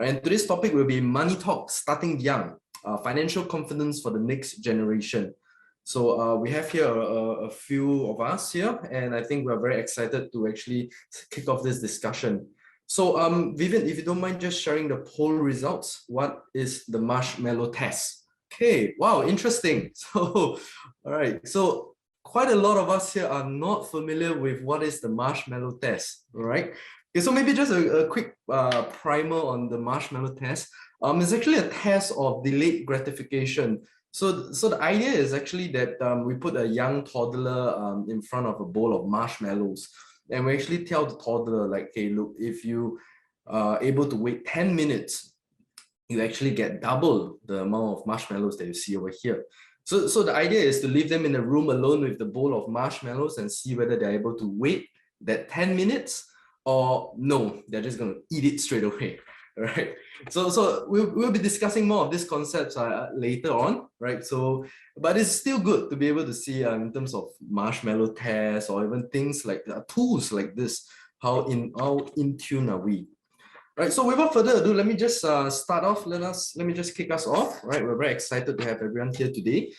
And today's topic will be money talk starting young, financial confidence for the next generation. So we have here a few of us here, and I think we're very excited to actually kick off this discussion. So Vivian, if you don't mind just sharing the poll results, what is the marshmallow test? Okay, wow, interesting. So, all right, so quite a lot of us here are not familiar with what is the marshmallow test, all right? Okay, so maybe just a quick primer on the marshmallow test. It's actually a test of delayed gratification. So the idea is actually that we put a young toddler in front of a bowl of marshmallows, and we actually tell the toddler like, hey, look, if you are able to wait 10 minutes, you actually get double the amount of marshmallows that you see over here. So the idea is to leave them in a room alone with the bowl of marshmallows and see whether they're able to wait that 10 minutes or no, they're just going to eat it straight away. Right. So we'll be discussing more of these concepts later on, right? So, but it's still good to be able to see in terms of marshmallow tests or even things like tools like this, how in tune are we? Right. So without further ado, let me just start off. Let me just kick us off. Right. We're very excited to have everyone here today.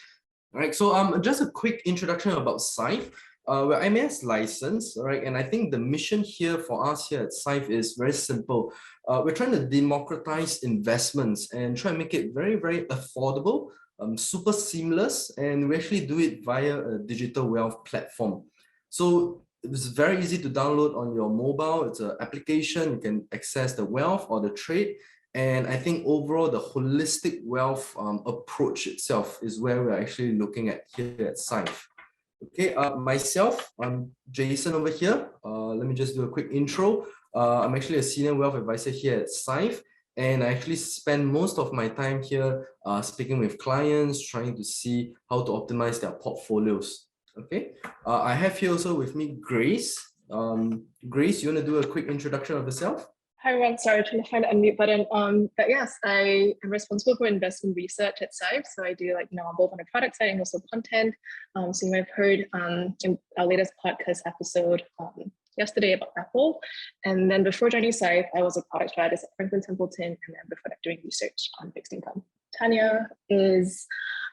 All right. So just a quick introduction about Syfe. We're MAS licensed, right? And I think the mission here for us here at Syfe is very simple. We're trying to democratize investments and try and make it very, very affordable, super seamless, and we actually do it via a digital wealth platform. So it's very easy to download on your mobile. It's an application. You can access the wealth or the trade. And I think overall, the holistic wealth approach itself is where we're actually looking at here at Syfe. Okay, myself, I'm Jason over here. Let me just do a quick intro. I'm actually a senior wealth advisor here at Syfe, and I actually spend most of my time here speaking with clients, trying to see how to optimize their portfolios. Okay, I have here also with me Grace. Grace, you want to do a quick introduction of yourself? Hi everyone, sorry, trying to find the unmute button. But yes, I am responsible for investment research at Syfe. So I do both on the product side and also content. So you might have heard in our latest podcast episode yesterday about Apple. And then before joining Syfe, I was a product strategist at Franklin Templeton, and then before that doing research on fixed income. Tanya is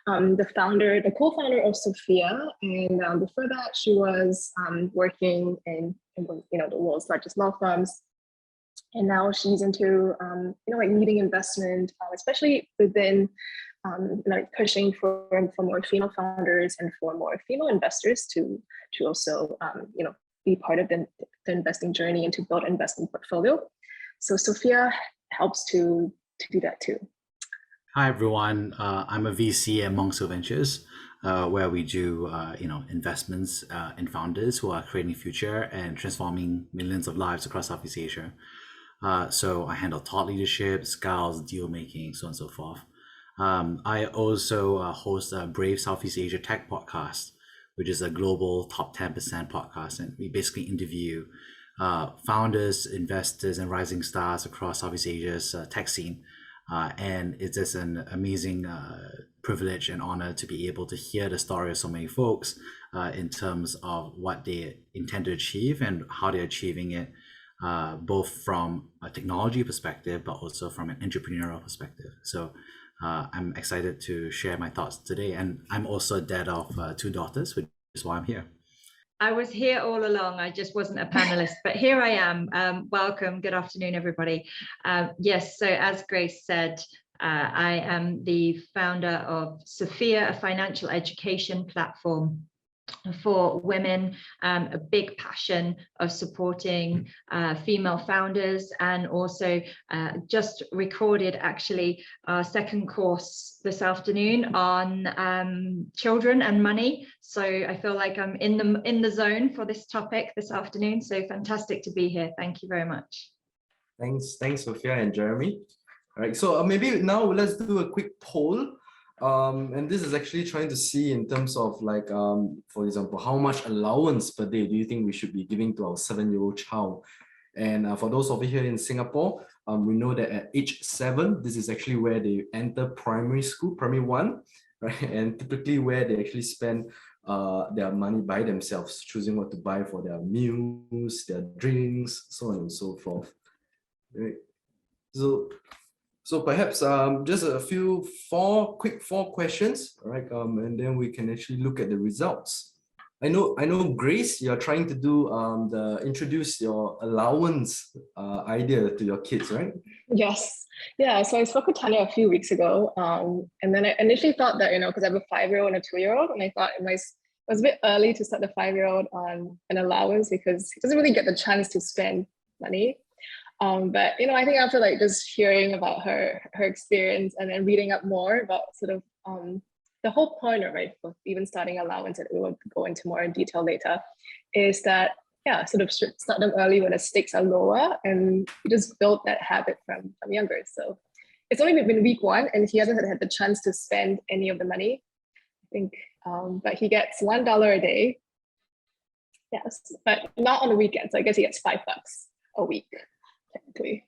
the co-founder of Sophia, and before that she was working in the world's largest law firms. And now she's into leading investment, especially within pushing for more female founders and for more female investors to also be part of the investing journey and to build an investment portfolio. So Sophia helps to do that too. Hi everyone, I'm a VC at Monks Ventures, where we do investments in founders who are creating future and transforming millions of lives across Southeast Asia. So I handle thought leadership, scales, deal making, so on and so forth. I also host a Brave Southeast Asia Tech podcast, which is a global top 10% podcast. And we basically interview founders, investors, and rising stars across Southeast Asia's tech scene. And it's just an amazing privilege and honor to be able to hear the story of so many folks in terms of what they intend to achieve and how they're achieving it. Both from a technology perspective, but also from an entrepreneurial perspective. So I'm excited to share my thoughts today. And I'm also a dad of 2 daughters, which is why I'm here. I was here all along. I just wasn't a panelist, but here I am. Welcome. Good afternoon, everybody. Yes, so as Grace said, I am the founder of Sophia, a financial education platform for women, a big passion of supporting female founders, and also just recorded actually our second course this afternoon on children and money. So I feel like I'm in the zone for this topic this afternoon. So fantastic to be here. Thank you very much. Thanks, Sophia and Jeremy. All right, so maybe now let's do a quick poll. And this is actually trying to see in terms of for example, how much allowance per day do you think we should be giving to our 7-year-old child? And for those of you here in Singapore, we know that at age 7, this is actually where they enter primary school, primary 1, right? And typically where they actually spend their money by themselves, choosing what to buy for their meals, their drinks, so on and so forth. Right? So So perhaps just a quick four questions, all right? And then we can actually look at the results. I know, Grace, you're trying to do introduce your allowance idea to your kids, right? Yes. Yeah. So I spoke with Tanya a few weeks ago. And then I initially thought that, because I have a 5-year-old and a 2-year-old, and I thought it was a bit early to start the 5-year-old on an allowance because he doesn't really get the chance to spend money. But I think after like just hearing about her experience and then reading up more about sort of the whole point of even starting allowance, that we will go into more in detail later, is that sort of start them early when the stakes are lower, and you just build that habit from younger. So it's only been week 1, and he hasn't had the chance to spend any of the money, I think, but he gets $1 a day. Yes, but not on the weekends. So I guess he gets $5 a week, technically.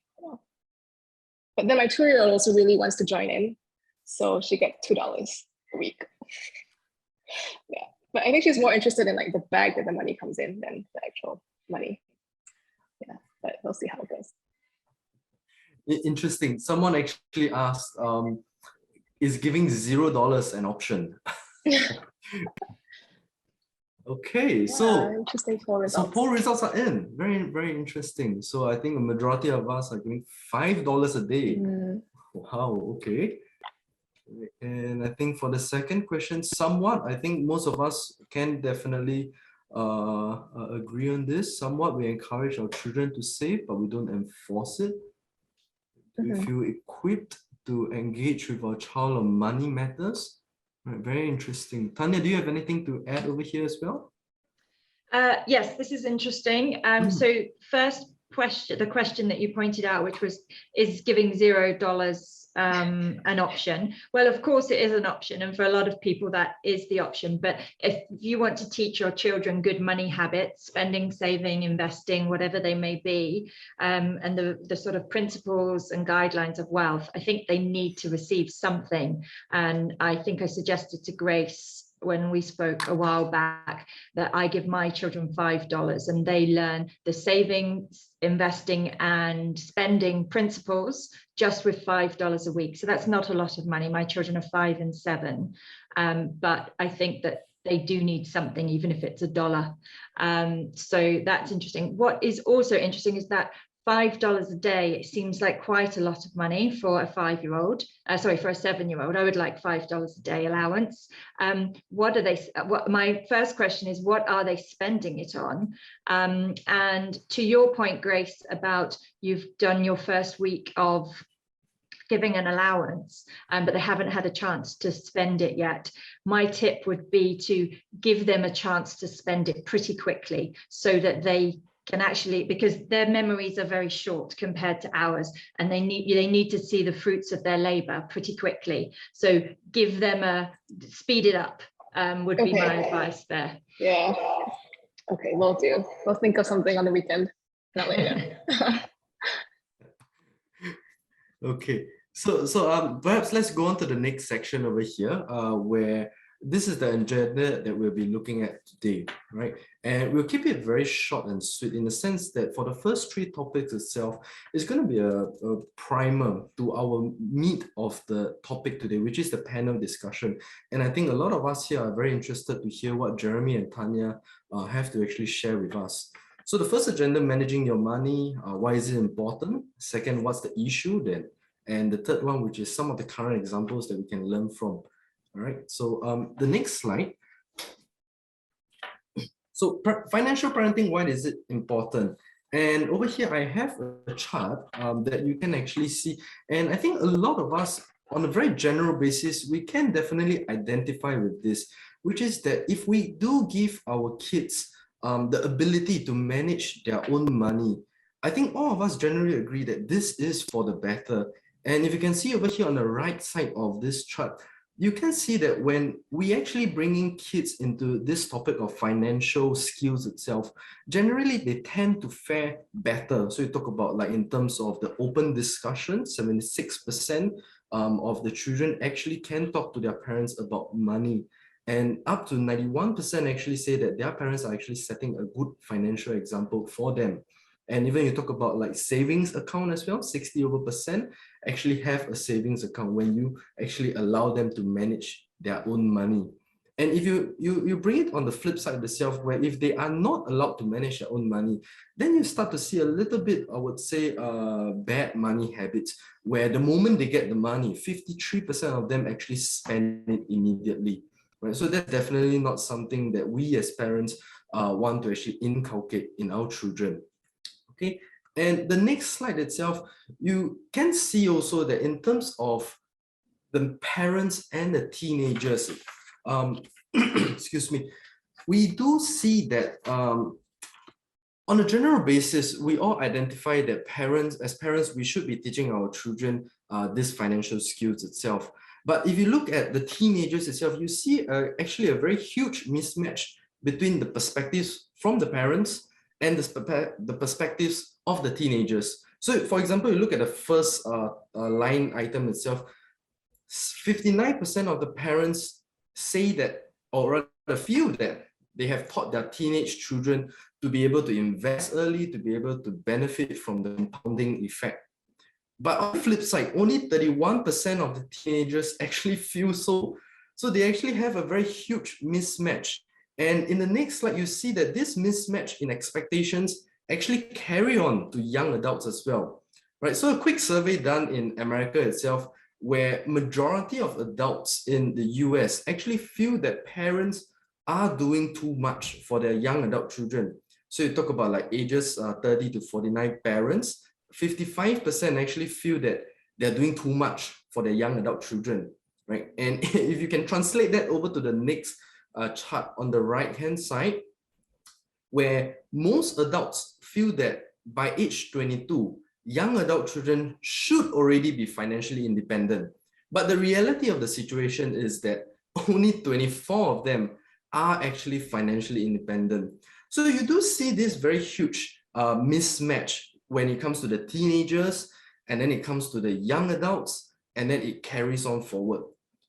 But then my 2-year-old also really wants to join in, so she gets $2 a week. Yeah, but I think she's more interested in like the bag that the money comes in than the actual money. Yeah, but we'll see how it goes. Interesting. Someone actually asked, is giving $0 an option? Okay, so interesting poll results. So poll results are in. Very, very interesting. So I think a majority of us are giving $5 a day. Wow, okay. And I think for the second question, somewhat, I think most of us can definitely agree on this. Somewhat, we encourage our children to save, but we don't enforce it. We feel equipped to engage with our child on money matters. Right, very interesting. Tanya, do you have anything to add over here as well? Yes, this is interesting. So first question, the question that you pointed out, which was, is giving $0 an option? Well, of course it is an option, and for a lot of people that is the option. But if you want to teach your children good money habits, spending, saving, investing, whatever they may be, and the sort of principles and guidelines of wealth, I think they need to receive something. And I think I suggested to Grace when we spoke a while back that I give my children $5 and they learn the savings, investing and spending principles just with $5 a week. So that's not a lot of money. My children are 5 and 7, but I think that they do need something, even if it's $1. So that's interesting. What is also interesting is that $5 a day, it seems like quite a lot of money for a 5-year-old. Sorry, for a 7-year-old. I would like $5 a day allowance. What are they? My first question is, what are they spending it on? And to your point, Grace, about you've done your first week of giving an allowance, but they haven't had a chance to spend it yet. My tip would be to give them a chance to spend it pretty quickly, so that they can actually, because their memories are very short compared to ours, and they need to see the fruits of their labor pretty quickly. So give them speed it up, would be my advice there. Yeah. Okay, will do. We'll think of something on the weekend, not later. Okay, so perhaps let's go on to the next section over here, where this is the agenda that we'll be looking at today, right? And we'll keep it very short and sweet, in the sense that for the first 3 topics itself, it's going to be a primer to our meat of the topic today, which is the panel discussion. And I think a lot of us here are very interested to hear what Jeremy and Tanya have to actually share with us. So the first agenda, managing your money, why is it important? Second, what's the issue then? And the third one, which is some of the current examples that we can learn from. All right, so the next slide. So financial parenting, why is it important? And over here, I have a chart that you can actually see. And I think a lot of us, on a very general basis, we can definitely identify with this, which is that if we do give our kids the ability to manage their own money, I think all of us generally agree that this is for the better. And if you can see over here on the right side of this chart, you can see that when we actually bringing kids into this topic of financial skills itself, generally they tend to fare better. So you talk about, like, in terms of the open discussion, 76% of the children actually can talk to their parents about money. And up to 91% actually say that their parents are actually setting a good financial example for them. And even you talk about like savings account as well, 60% actually have a savings account when you actually allow them to manage their own money. And if you bring it on the flip side of itself, where if they are not allowed to manage their own money, then you start to see a little bit, I would say, bad money habits, where the moment they get the money, 53% of them actually spend it immediately. Right? So that's definitely not something that we as parents want to actually inculcate in our children. Okay, and the next slide itself, you can see also that in terms of the parents and the teenagers, excuse me, we do see that on a general basis, we all identify that as parents, we should be teaching our children these financial skills itself. But if you look at the teenagers itself, you see actually a very huge mismatch between the perspectives from the parents and the perspectives of the teenagers. So for example, you look at the first line item itself, 59% of the parents say that, or rather feel that, they have taught their teenage children to be able to invest early, to be able to benefit from the compounding effect. But on the flip side, only 31% of the teenagers actually feel so. So they actually have a very huge mismatch. And in the next slide, you see that this mismatch in expectations actually carry on to young adults as well. Right? So a quick survey done in America itself, where majority of adults in the US actually feel that parents are doing too much for their young adult children. So you talk about like ages 30 to 49 parents, 55% actually feel that they're doing too much for their young adult children, right? And if you can translate that over to the next chart on the right-hand side, where most adults feel that by age 22, young adult children should already be financially independent. But the reality of the situation is that only 24 of them are actually financially independent. So you do see this very huge mismatch when it comes to the teenagers, and then it comes to the young adults, and then it carries on forward,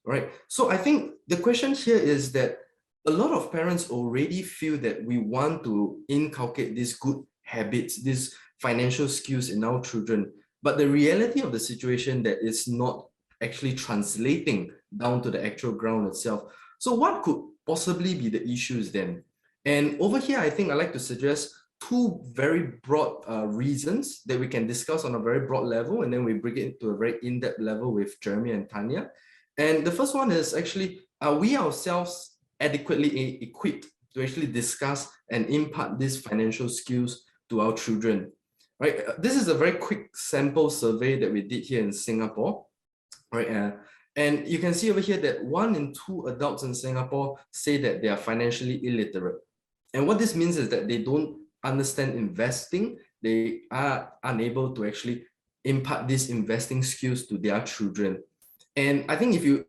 right? So I think the question here is that a lot of parents already feel that we want to inculcate these good habits, these financial skills in our children, but the reality of the situation that is not actually translating down to the actual ground itself. So what could possibly be the issues then? And over here, I think I'd like to suggest two very broad reasons that we can discuss on a very broad level, and then we bring it to a very in-depth level with Jeremy and Tanya. And the first one is actually, are we ourselves adequately equipped to actually discuss and impart these financial skills to our children? Right? This is a very quick sample survey that we did here in Singapore, right? And you can see over here that 1 in 2 adults in Singapore say that they are financially illiterate. And what this means is that they don't understand investing. They are unable to actually impart these investing skills to their children. And I think if you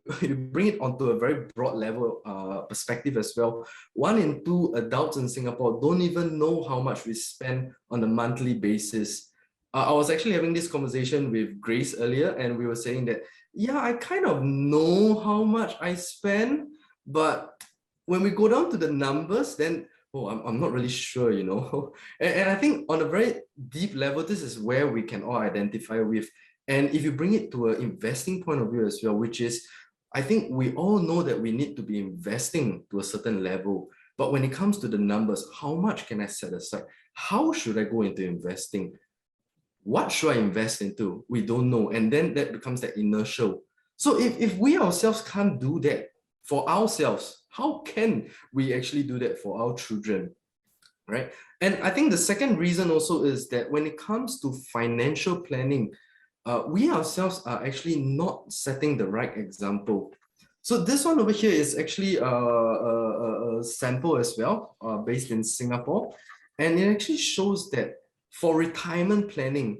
bring it onto a very broad level perspective as well, 1 in 2 adults in Singapore don't even know how much we spend on a monthly basis. I was actually having this conversation with Grace earlier, and we were saying that, yeah, I kind of know how much I spend, but when we go down to the numbers, then, oh, I'm not really sure, you know. And I think on a very deep level, this is where we can all identify with. And if you bring it to an investing point of view as well, which is, I think we all know that we need to be investing to a certain level. But when it comes to the numbers, how much can I set aside? How should I go into investing? What should I invest into? We don't know. And then that becomes that inertial. So if we ourselves can't do that for ourselves, how can we actually do that for our children, right? And I think the second reason also is that when it comes to financial planning, we ourselves are actually not setting the right example. So this one over here is actually a sample as well, based in Singapore. And it actually shows that for retirement planning,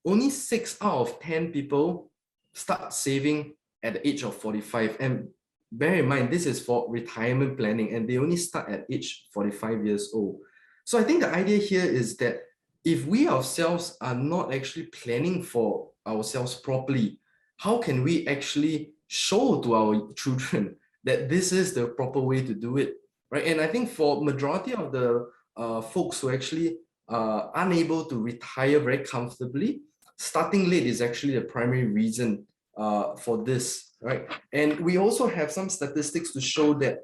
only 6 out of 10 people start saving at the age of 45. And bear in mind, this is for retirement planning, and they only start at age 45 years old. So I think the idea here is that if we ourselves are not actually planning for ourselves properly, how can we actually show to our children that this is the proper way to do it, right? And I think for majority of the folks who actually unable to retire very comfortably, starting late is actually the primary reason for this, right? And we also have some statistics to show that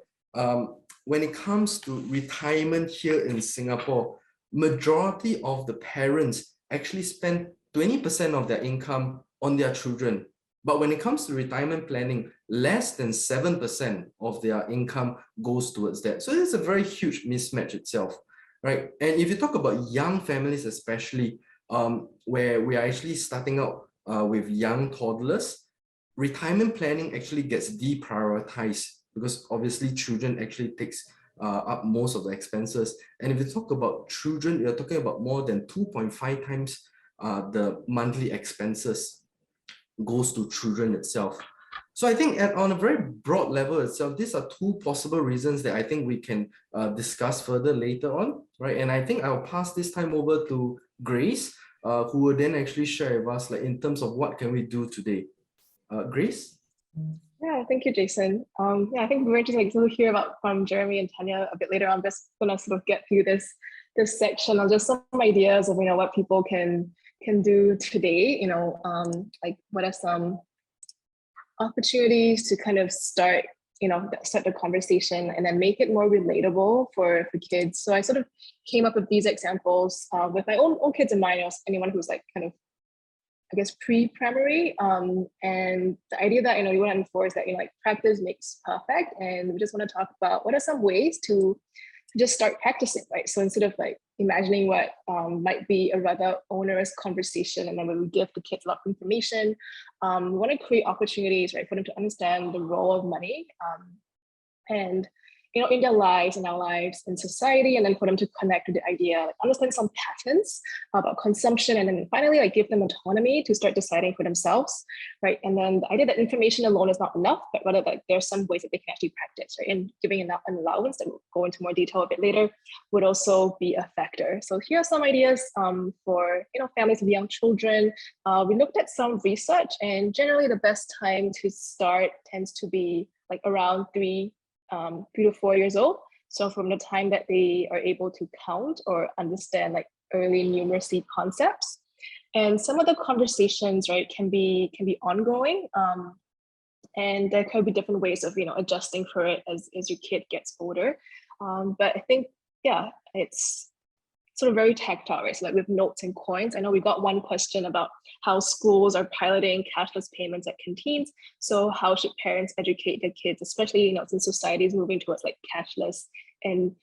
when it comes to retirement here in Singapore, majority of the parents actually spend 20% of their income on their children. But when it comes to retirement planning, less than 7% of their income goes towards that. So it's a very huge mismatch itself, right? And if you talk about young families, especially where we are actually starting out with young toddlers, retirement planning actually gets deprioritized because obviously children actually takes up most of the expenses. And if you talk about children, you're talking about more than 2.5 times the monthly expenses goes to children itself. So I think on a very broad level itself, these are two possible reasons that I think we can discuss further later on, right? And I think I'll pass this time over to Grace, who will then actually share with us like in terms of what can we do today. Grace? Yeah, thank you, Jason. Yeah, I think we're interested to hear about from Jeremy and Tanya a bit later on. Just gonna sort of get through this section on just some ideas of what people can do today. Like what are some opportunities to kind of start the conversation and then make it more relatable for kids. So I sort of came up with these examples with my own kids in mind, or anyone who's like kind of, I guess, pre-primary. And the idea that, we want to enforce that, like practice makes perfect. And we just want to talk about what are some ways to just start practicing, right? So instead of like imagining what might be a rather onerous conversation, and then when we give the kids a lot of information, we want to create opportunities, right, for them to understand the role of money and in their lives, in our lives, in society, and then for them to connect with the idea, like understand some patterns about consumption, and then finally like give them autonomy to start deciding for themselves, right? And then the idea that information alone is not enough, but rather that there's some ways that they can actually practice, right? And giving an allowance that we'll go into more detail a bit later would also be a factor. So here are some ideas for families with young children. We looked at some research, and generally the best time to start tends to be like around 3 to 4 years old. So from the time that they are able to count or understand like early numeracy concepts. And some of the conversations, right, can be ongoing. And there could be different ways of, adjusting for it as your kid gets older. But I think, yeah, it's sort of very tactile, right? So like with notes and coins. I know we got one question about how schools are piloting cashless payments at canteens. So how should parents educate their kids, especially, since society is moving towards like cashless and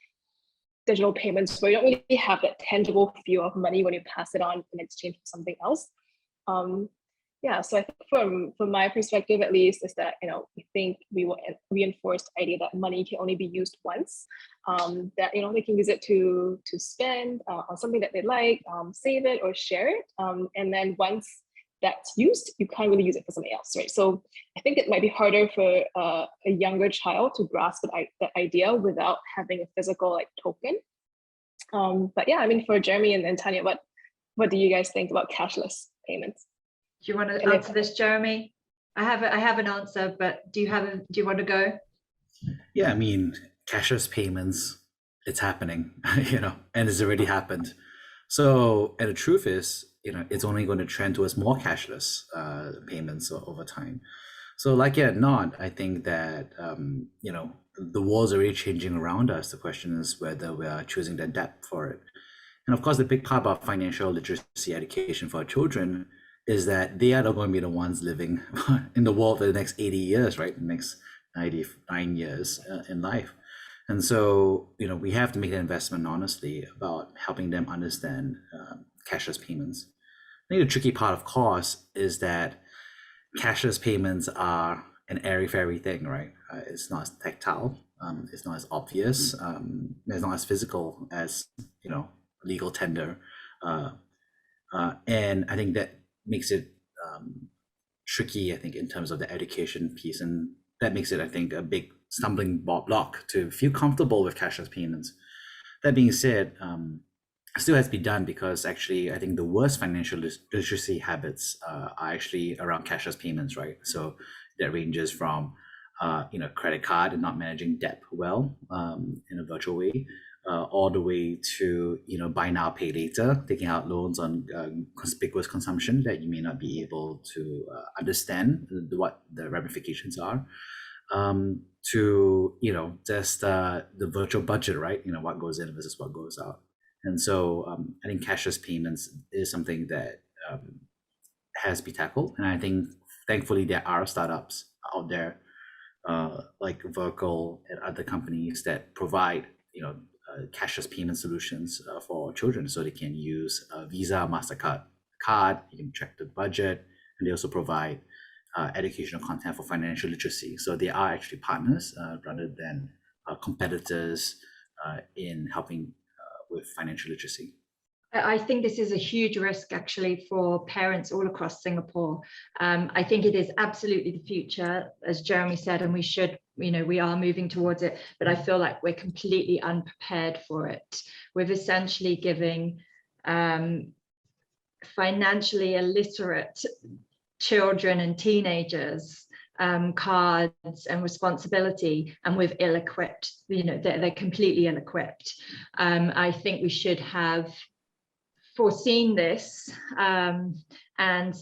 digital payments where you don't really have that tangible feel of money when you pass it on in exchange for something else. Yeah, so I think from my perspective, at least, is that, we think we will reinforce the idea that money can only be used once, that, they can use it to spend on something that they like, save it or share it. And then once that's used, you can't really use it for something else, right? So I think it might be harder for a younger child to grasp that idea without having a physical like token. But yeah, I mean, for Jeremy and Tanya, what do you guys think about cashless payments? Do you want to answer this, Jeremy? I have an answer, but do you want to go? Yeah, I mean, cashless payments, it's happening, and it's already happened. So, and the truth is, it's only going to trend towards more cashless payments over time. So like it or not, I think that, the world's already changing around us. The question is whether we are choosing to adapt for it. And of course, the big part about financial literacy education for our children is that they are not going to be the ones living in the world for the next 80 years, right? The next 99 years in life. And so, we have to make an investment, honestly, about helping them understand cashless payments. I think the tricky part, of course, is that cashless payments are an airy-fairy thing, right? It's not as tactile, it's not as obvious, it's not as physical as, legal tender. And I think that makes it tricky, I think, in terms of the education piece. And that makes it, I think, a big stumbling block to feel comfortable with cashless payments. That being said, it still has to be done because actually, I think the worst financial literacy habits are actually around cashless payments, right? So that ranges from, credit card and not managing debt well in a virtual way, all the way to, buy now, pay later, taking out loans on conspicuous consumption that you may not be able to understand what the ramifications are, to, just the virtual budget, right? What goes in versus what goes out. And so I think cashless payments is something that has to be tackled. And I think, thankfully, there are startups out there like Verkle and other companies that provide, cashless payment solutions for children, so they can use a Visa, MasterCard card. You can track the budget, and they also provide educational content for financial literacy. So they are actually partners rather than competitors in helping with financial literacy. I think this is a huge risk actually for parents all across Singapore. I think it is absolutely the future, as Jeremy said, and we are moving towards it, but I feel like we're completely unprepared for it. We're essentially giving financially illiterate children and teenagers cards and responsibility, and we've ill-equipped, they're completely ill-equipped. I think we should have foreseen this and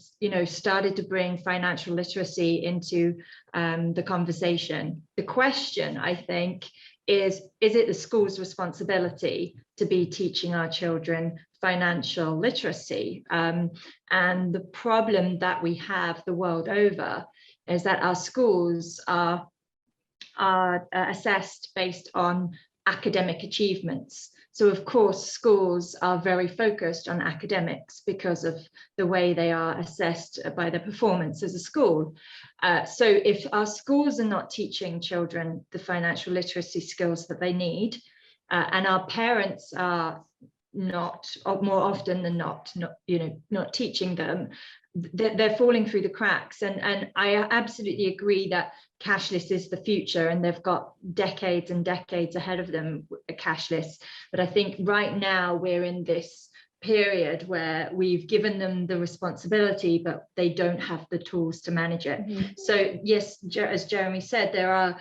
started to bring financial literacy into the conversation. The question, I think, is it the school's responsibility to be teaching our children financial literacy? And the problem that we have the world over is that our schools are assessed based on academic achievements. So of course, schools are very focused on academics because of the way they are assessed by their performance as a school. So if our schools are not teaching children the financial literacy skills that they need, and our parents are not, or more often than not teaching them, they're falling through the cracks. And I absolutely agree that cashless is the future, and they've got decades and decades ahead of them cashless. But I think right now we're in this period where we've given them the responsibility, but they don't have the tools to manage it. Mm-hmm. So yes, as Jeremy said, there are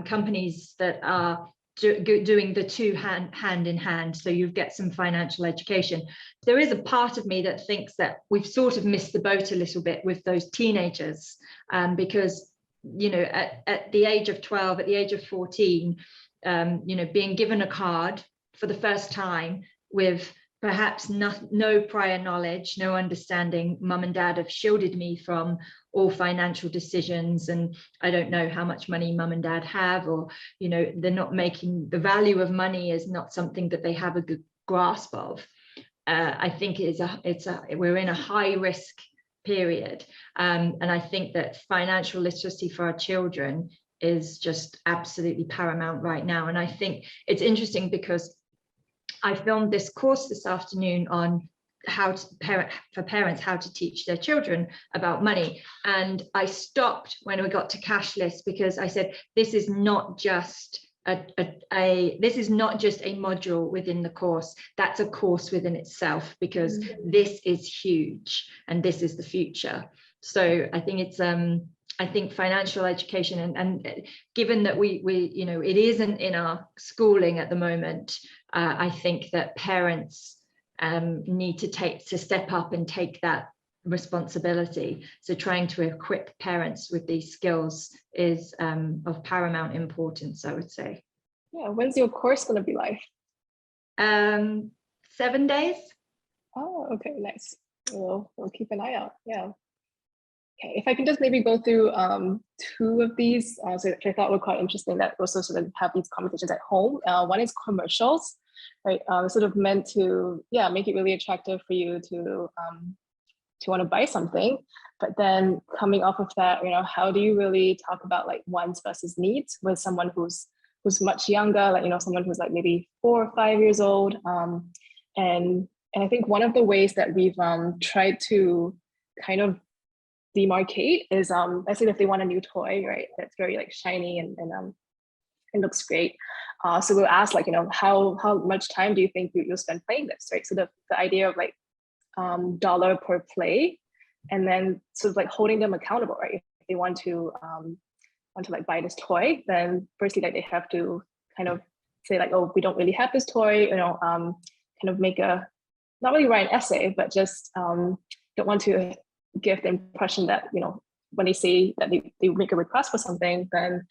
companies that are doing the two hand in hand, so you get some financial education. There is a part of me that thinks that we've sort of missed the boat a little bit with those teenagers, because at the age of 12, at the age of 14, being given a card for the first time with perhaps no prior knowledge, no understanding. Mum and dad have shielded me from all financial decisions, and I don't know how much money mum and dad have, or they're not making, the value of money is not something that they have a good grasp of. I think we're in a high risk period, and I think that financial literacy for our children is just absolutely paramount right now. And I think it's interesting because I filmed this course this afternoon on how to teach their children about money, and I stopped when we got to cashless because I said this is not just this is not just a module within the course, that's a course within itself, because this is huge and this is the future. So I think it's I think financial education, and given that we it isn't in our schooling at the moment, I think that parents need to step up and take that responsibility. So trying to equip parents with these skills is of paramount importance, I would say. Yeah, when's your course going to be live? 7 days. Oh, okay, nice. We'll keep an eye out. Yeah. Okay, if I can just maybe go through two of these, so which I thought were quite interesting, that also sort of have these conversations at home. One is commercials, right? Sort of meant to, make it really attractive for you to want to buy something. But then coming off of that, how do you really talk about like wants versus needs with someone who's much younger, like someone who's like maybe 4 or 5 years old, and I think one of the ways that we've tried to kind of demarcate is let's say if they want a new toy, right, that's very like shiny and it looks great, so we'll ask like how much time do you think you'll spend playing this, right? So the idea of like dollar per play, and then sort of like holding them accountable, right? If they want to like buy this toy, then firstly like they have to kind of say like, oh, we don't really have this toy, kind of make not really write an essay, but just don't want to give the impression that, when they say that they make a request for something, then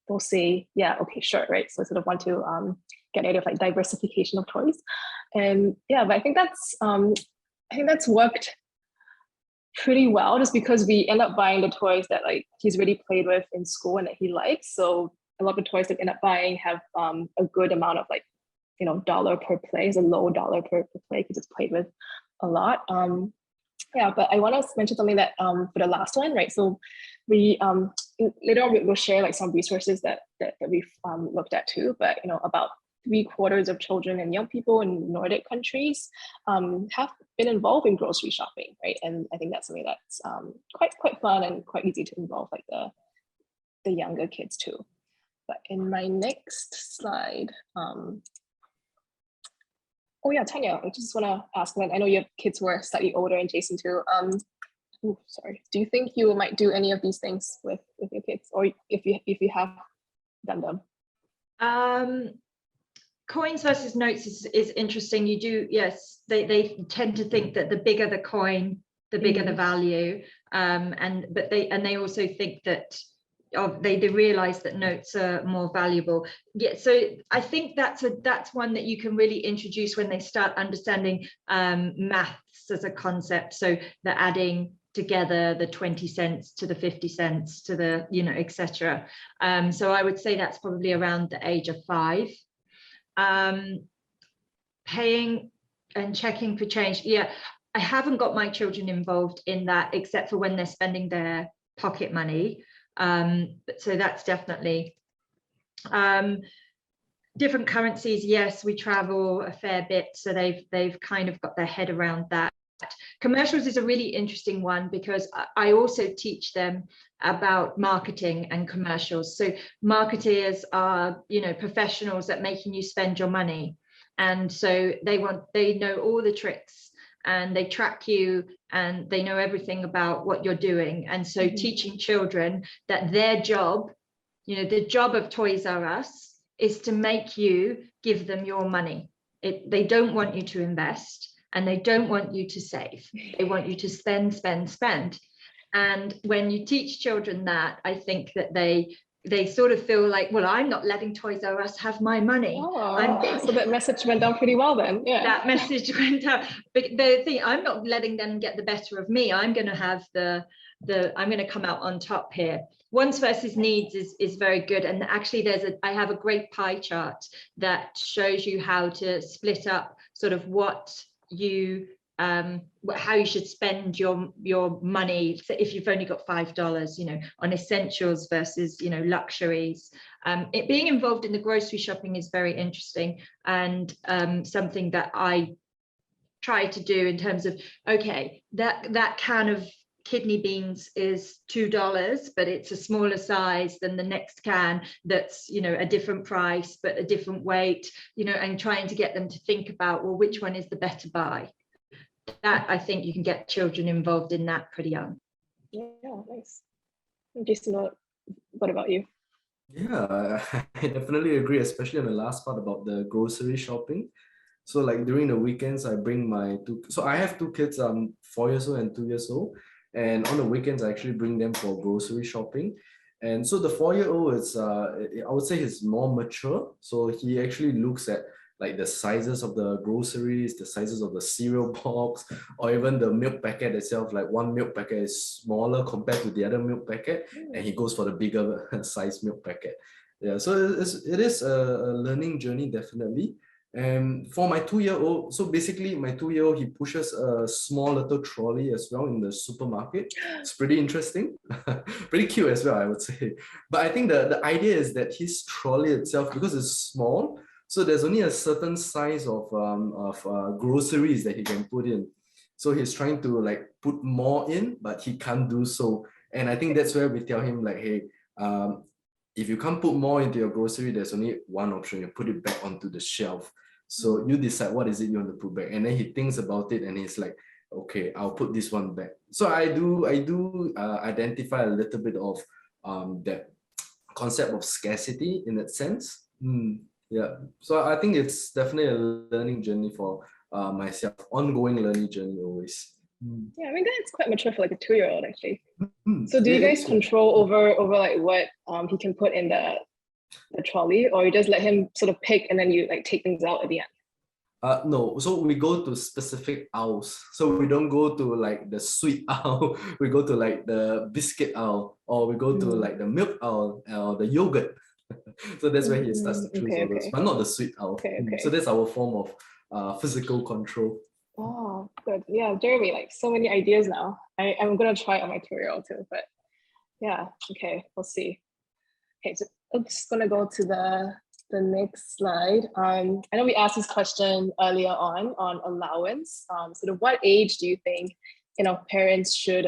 they'll say, yeah, okay, sure, right? So I sort of want to get an idea of like diversification of toys. And yeah, but I think that's worked pretty well, just because we end up buying the toys that like he's really played with in school and that he likes. So a lot of the toys that we end up buying have a good amount of like, dollar per play, is a low dollar per play because it's played with a lot. Yeah, but I want to mention something that for the last one, right? So we later on we'll share like some resources that we've looked at too. But about 3/4 of children and young people in Nordic countries have been involved in grocery shopping, right? And I think that's something that's quite fun and quite easy to involve like the younger kids too. But in my next slide, oh yeah, Tanya, I just want to ask, I know you have kids who are slightly older, and Jason too. Sorry. Do you think you might do any of these things with your kids, or if you have done them? Coins versus notes is interesting. You do, yes, they tend to think that the bigger the coin, the bigger the value, but they also think that they realize that notes are more valuable. Yeah, so I think that's one that you can really introduce when they start understanding maths as a concept. So they're adding together the 20 cents to the 50 cents to the etc. So I would say that's probably around the age of 5. Paying and checking for change. Yeah, I haven't got my children involved in that except for when they're spending their pocket money. So that's definitely different currencies. Yes, we travel a fair bit, so they've kind of got their head around that. Commercials is a really interesting one because I also teach them about marketing and commercials. So marketers are, professionals at making you spend your money, and so they know all the tricks, and they track you, and they know everything about what you're doing. And so teaching children that their job, the job of Toys R Us is to make you give them your money. They don't want you to invest, and they don't want you to save. They want you to spend. And when you teach children that, I think that they sort of feel like, well, I'm not letting Toys R Us have my money. So that message went down pretty well then. Yeah. That message went down. But the thing, I'm not letting them get the better of me. I'm going to have I'm going to come out on top here. Wants versus needs is very good. And actually I have a great pie chart that shows you how to split up sort of what you how you should spend your money. So if you've only got $5 on essentials versus luxuries. Being involved in the grocery shopping is very interesting, and something that I try to do in terms of, okay, that can of kidney beans is $2, but it's a smaller size than the next can that's a different price but a different weight, and trying to get them to think about, well, which one is the better buy. That, I think you can get children involved in that pretty young. Yeah, nice. Jason, what about you? Yeah, I definitely agree, especially on the last part about the grocery shopping. So like during the weekends, I bring my so I have 2 kids, 4 years old and 2 years old. And on the weekends, I actually bring them for grocery shopping. And so the 4-year-old is, I would say he's more mature. So he actually looks at like the sizes of the groceries, the sizes of the cereal box, or even the milk packet itself. Like one milk packet is smaller compared to the other milk packet, and he goes for the bigger size milk packet. Yeah, so it is a learning journey, definitely. And for my 2-year-old, so basically my 2-year-old, he pushes a small little trolley as well in the supermarket. It's pretty interesting, pretty cute as well, I would say. But I think the idea is that his trolley itself, because it's small, so there's only a certain size of groceries that he can put in. So he's trying to like put more in, but he can't do so. And I think that's where we tell him like, hey, if you can't put more into your grocery, there's only one option. You put it back onto the shelf. So you decide what is it you want to put back. And then he thinks about it and he's like, okay, I'll put this one back. So I do identify a little bit of that concept of scarcity in that sense. Yeah. So I think it's definitely a learning journey for myself, ongoing learning journey always. Yeah, I mean that's quite mature for like a 2-year-old actually. Mm. So do you It guys is. control over like what he can put in the trolley, or you just let him sort of pick and then you like take things out at the end? No, so we go to specific aisles. So we don't go to like the sweet aisle. We go to like the biscuit aisle, or we go to like the milk aisle or the yogurt. So that's where he starts to choose all those, but not the sweet aisle. Okay. So that's our form of physical control. Oh, good. Yeah, Jeremy, like so many ideas now. I'm gonna try it on my 2-year-old too, but yeah, okay, we'll see. Okay, so I'm just gonna go to the next slide. I know we asked this question earlier on allowance. Sort of what age do you think parents should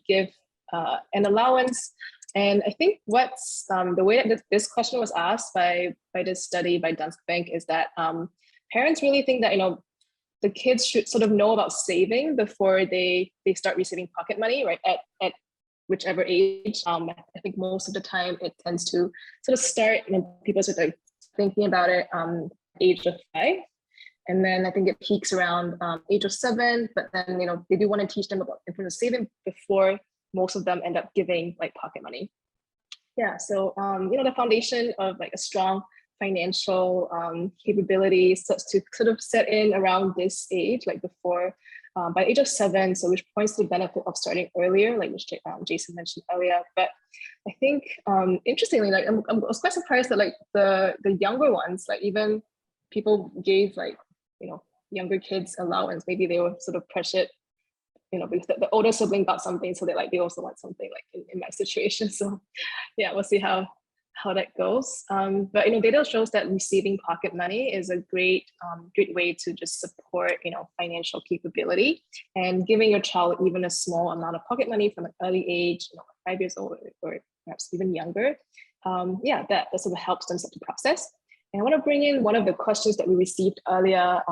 give an allowance? And I think what's the way that this question was asked by this study by Danske Bank is that parents really think that the kids should sort of know about saving before they start receiving pocket money, right? At whichever age. I think most of the time it tends to sort of start people sort of like thinking about it age of 5. And then I think it peaks around age of 7, but then they do want to teach them about importance of saving before most of them end up giving like pocket money. Yeah, so the foundation of like a strong financial capability starts to sort of set in around this age, like before by age of 7, so which points to the benefit of starting earlier, like which Jason mentioned earlier. But I think interestingly, like I was quite surprised that like the younger ones, like even people gave like younger kids allowance. Maybe they were sort of pressured, because the older sibling got something, so they also want something, like in my situation. So yeah, we'll see how that goes. But data shows that receiving pocket money is a great way to just support financial capability, and giving your child even a small amount of pocket money from an early age, 5 years old or perhaps even younger. That sort of helps them start to process. And I want to bring in one of the questions that we received earlier.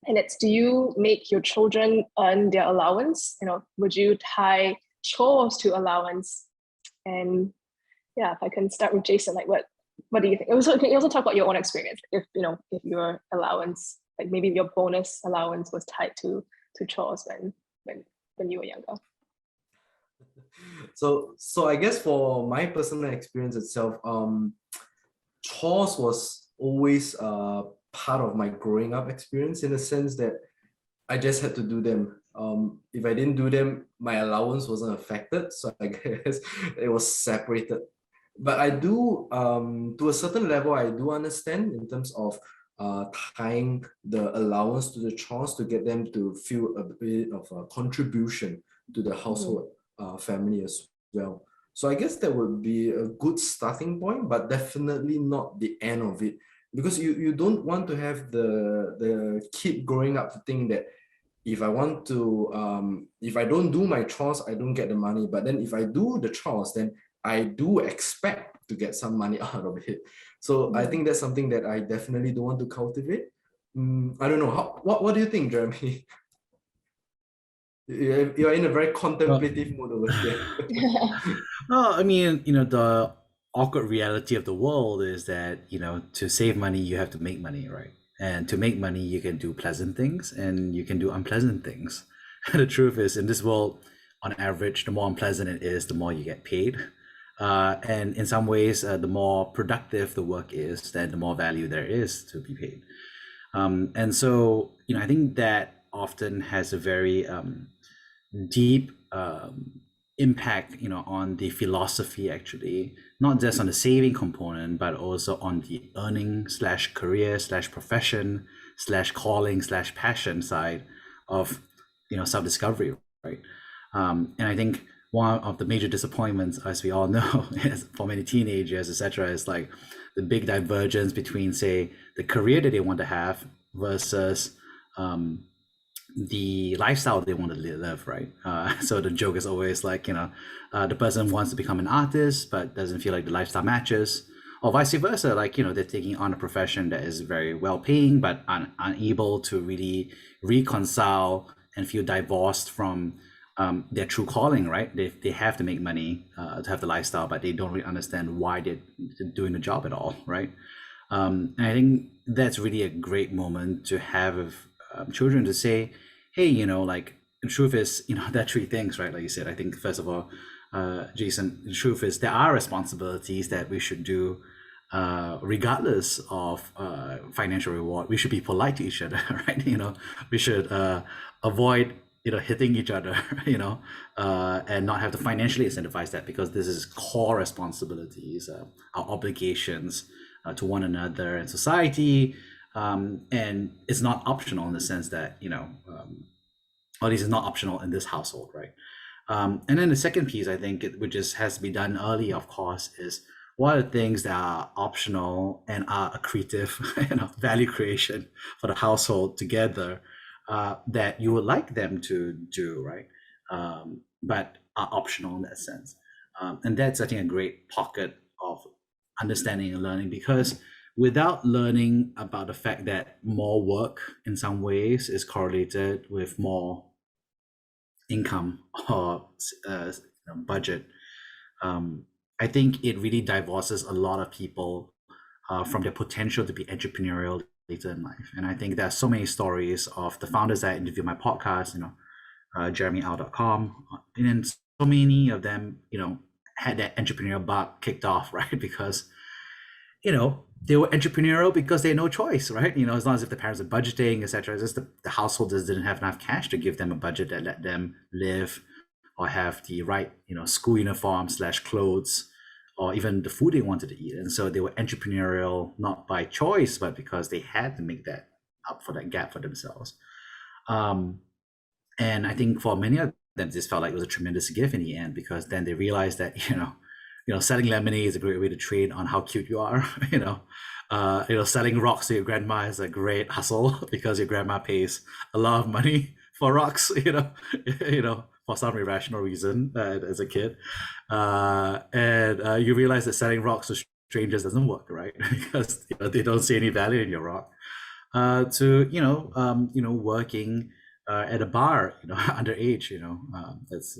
And it's, do you make your children earn their allowance? Would you tie chores to allowance? And yeah, if I can start with Jason, like what do you think? Can you also talk about your own experience? If your allowance, like maybe your bonus allowance was tied to chores when you were younger. So I guess for my personal experience itself, chores was always part of my growing up experience, in the sense that I just had to do them. If I didn't do them, my allowance wasn't affected. So I guess it was separated. But I do, to a certain level, I do understand in terms of tying the allowance to the chores to get them to feel a bit of a contribution to the household family as well. So I guess that would be a good starting point, but definitely not the end of it, because you don't want to have the kid growing up to think that if I want to, if I don't do my chores, I don't get the money. But then if I do the chores, then I do expect to get some money out of it. So I think that's something that I definitely don't want to cultivate. I don't know. What do you think, Jeremy? You're in a very contemplative mood over here. No, I mean, the awkward reality of the world is that, to save money, you have to make money, right? And to make money, you can do pleasant things and you can do unpleasant things. The truth is, in this world, on average, the more unpleasant it is, the more you get paid. And in some ways, the more productive the work is, then the more value there is to be paid. And so, I think that often has a very deep impact, on the philosophy, actually, not just on the saving component, but also on the earning / career / profession / calling / passion side of, self-discovery, right? And I think one of the major disappointments, as we all know, for many teenagers, etc., is like the big divergence between, say, the career that they want to have versus the lifestyle they want to live, right? So the joke is always like, the person wants to become an artist, but doesn't feel like the lifestyle matches, or vice versa. Like, they're taking on a profession that is very well paying, but unable to really reconcile and feel divorced from their true calling, right? They have to make money to have the lifestyle, but they don't really understand why they're doing the job at all, right? And I think that's really a great moment to have children to say, hey, like, the truth is, there are three things, right? Like you said, I think, first of all, Jason, the truth is there are responsibilities that we should do regardless of financial reward. We should be polite to each other, right? We should avoid hitting each other, and not have to financially incentivize that, because this is core responsibilities, our obligations to one another and society, and it's not optional in the sense that or at least it's not optional in this household, right? And then the second piece, I think, which has to be done early, of course, is what are the things that are optional and are accretive, value creation for the household together, that you would like them to do, right? But are optional in that sense. And that's, I think, a great pocket of understanding and learning, because without learning about the fact that more work in some ways is correlated with more income or budget, I think it really divorces a lot of people from their potential to be entrepreneurial later in life. And I think there are so many stories of the founders that I interview in my podcast, jeremyal.com, and so many of them, had that entrepreneurial bug kicked off, right? Because, they were entrepreneurial because they had no choice, right? It's not as if the parents are budgeting, etc. It's just the household just didn't have enough cash to give them a budget that let them live or have the right, school uniform / clothes, or even the food they wanted to eat. And so they were entrepreneurial, not by choice, but because they had to make that up for that gap for themselves. And I think for many of them, this felt like it was a tremendous gift in the end, because then they realized that, selling lemonade is a great way to trade on how cute you are. Selling rocks to your grandma is a great hustle, because your grandma pays a lot of money for rocks, for some irrational reason as a kid. And you realize that selling rocks to strangers doesn't work, right? Because they don't see any value in your rock. Working at a bar, underage, that's